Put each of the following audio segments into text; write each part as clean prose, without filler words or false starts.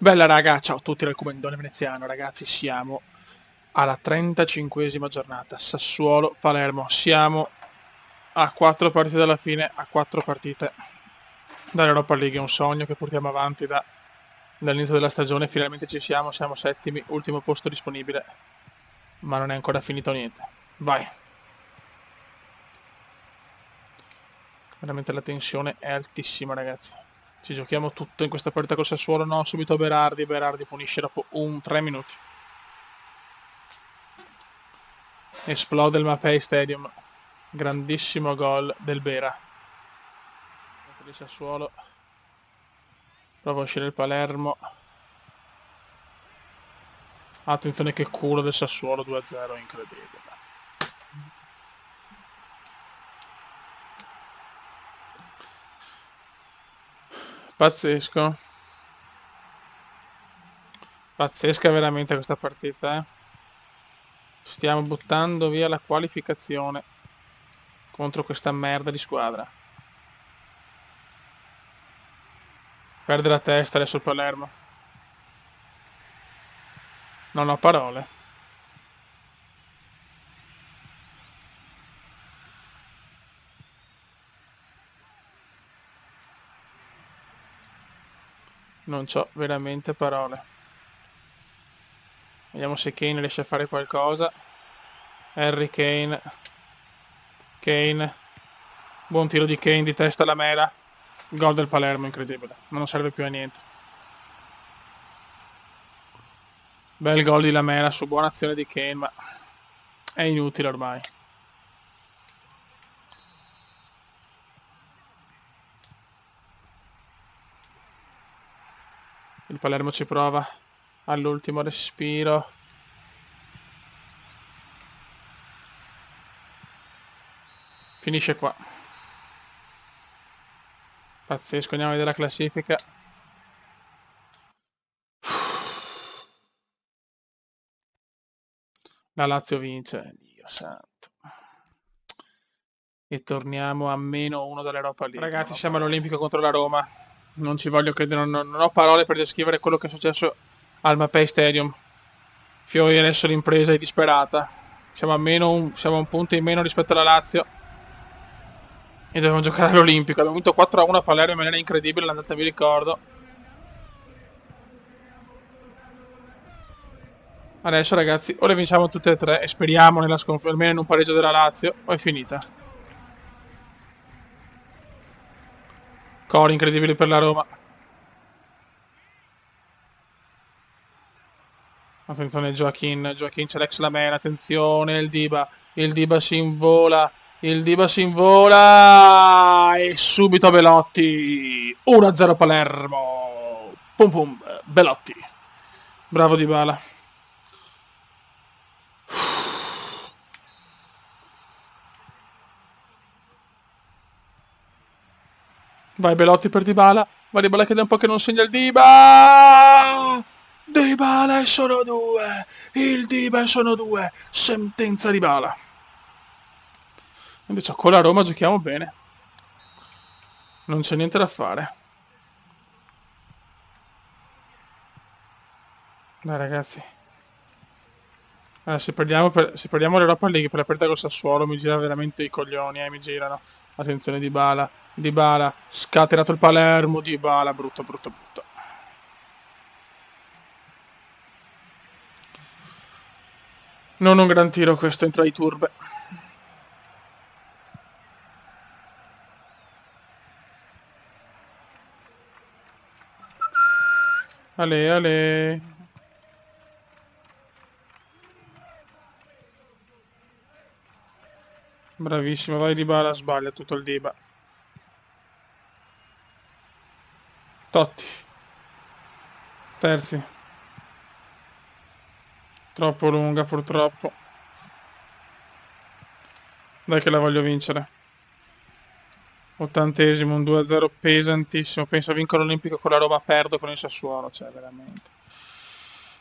Bella raga, ciao a tutti dal Comendone Veneziano, ragazzi, siamo alla 35esima giornata, Sassuolo-Palermo, siamo a 4 partite dalla fine, a 4 partite dall'Europa League, è un sogno che portiamo avanti dall'inizio della stagione, finalmente ci siamo settimi, ultimo posto disponibile, ma non è ancora finito niente, vai! Veramente la tensione è altissima ragazzi. Ci giochiamo tutto in questa partita col Sassuolo, no, subito Berardi punisce dopo 3 minuti. Esplode il Mapei Stadium. Grandissimo gol del Bera. Per il Sassuolo. Prova a uscire il Palermo. Attenzione che culo del Sassuolo 2-0, incredibile. Pazzesco. Pazzesca veramente questa partita, eh. Stiamo buttando via la qualificazione contro questa merda di squadra. Perde la testa adesso il Palermo. Non ho parole. Non c'ho veramente parole. Vediamo se Kane riesce a fare qualcosa. Harry Kane. Kane. Buon tiro di Kane di testa alla mela. Gol del Palermo, incredibile. Non serve più a niente. Bel gol di Lamela su buona azione di Kane, ma è inutile ormai. Il Palermo ci prova all'ultimo respiro. Finisce qua. Pazzesco, andiamo a vedere la classifica. La Lazio vince, Dio santo. E torniamo a -1 dall'Europa League. Ragazzi, siamo all'Olimpico contro la Roma. Non ci voglio credere, non ho parole per descrivere quello che è successo al Mapei Stadium. Fiori adesso l'impresa è disperata. Siamo a un punto in meno rispetto alla Lazio. E dobbiamo giocare all'Olimpico. Abbiamo vinto 4-1 a Palermo in maniera incredibile, l'andata mi ricordo. Adesso ragazzi, o le vinciamo tutte e tre e speriamo nella almeno in un pareggio della Lazio, o è finita. Cori incredibili per la Roma. Attenzione Joaquin c'è l'ex Lamela, attenzione il Diba si invola, e subito Belotti, 1-0 Palermo, pum pum, Belotti, bravo Dybala. Vai Belotti per Dybala, va Dybala che da un po' che non segna il Dybala e sono due, il Diba e sono due, sentenza Dybala. Invece con la Roma giochiamo bene, non c'è niente da fare. Dai ragazzi. Se perdiamo l'Europa League per la partita col Sassuolo mi gira veramente i coglioni, mi girano. Attenzione Dybala, scatenato il Palermo, Dybala, brutto. Non un gran tiro questo, entra di turbe. Ale. Bravissimo, vai Dybala, sbaglia tutto il Diba. Totti. Terzi. Troppo lunga purtroppo. Dai che la voglio vincere. 80esimo, un 2-0 pesantissimo. Penso a vincere l'Olimpico con la Roma, perdo con il Sassuolo, cioè veramente.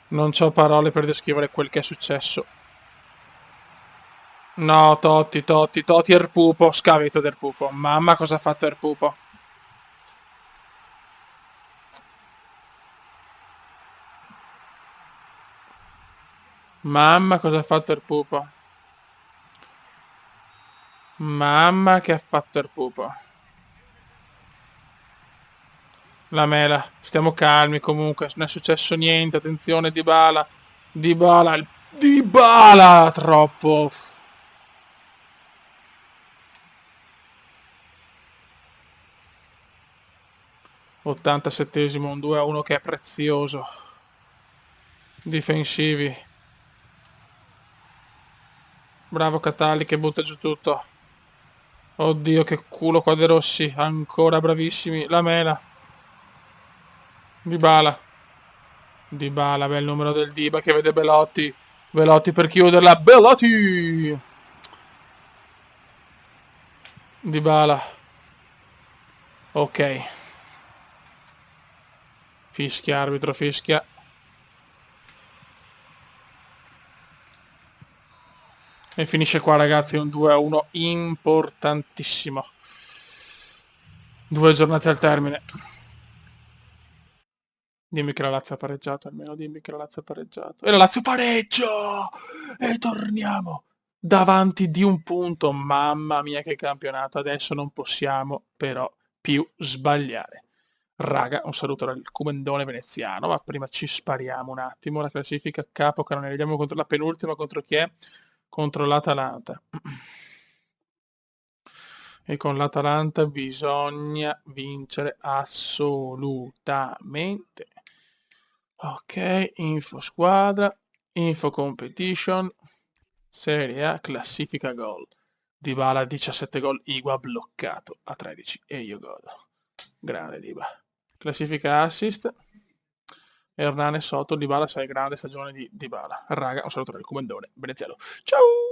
Non c'ho parole per descrivere quel che è successo. No, Totti, Erpupo, scaveto d'Erpupo. Mamma cosa ha fatto Erpupo. Mamma, cosa ha fatto il pupo? Mamma, che ha fatto il pupo. La mela, stiamo calmi comunque, non è successo niente, attenzione Dybala, Dybala, troppo. 87esimo, un 2-1 che è prezioso. Difensivi. Bravo Catali che butta giù tutto. Oddio che culo qua De Rossi, ancora bravissimi, la mela. Dybala. Dybala, bel numero del Diba che vede Belotti. Belotti per chiuderla, Belotti! Dybala. Ok. Fischia, arbitro, fischia. E finisce qua ragazzi, un 2-1 importantissimo. 2 giornate al termine. Dimmi che la Lazio ha pareggiato, almeno dimmi che la Lazio ha pareggiato. E la Lazio pareggia! E torniamo davanti di un punto. Mamma mia che campionato. Adesso non possiamo però più sbagliare. Raga, un saluto dal Comendone veneziano, ma prima ci spariamo un attimo. La classifica a capo, che non ne vediamo contro la penultima, contro chi è? Contro l'Atalanta. E con l'Atalanta bisogna vincere assolutamente. Ok, info squadra, info competition, Serie A, classifica gol. Dybala 17 gol, Igua bloccato a 13 e io godo. Grande Diba. Classifica assist. Hernane sotto, Dybala 6, grande stagione di Dybala. Raga, un saluto dal Comendone veneziano. Ciao!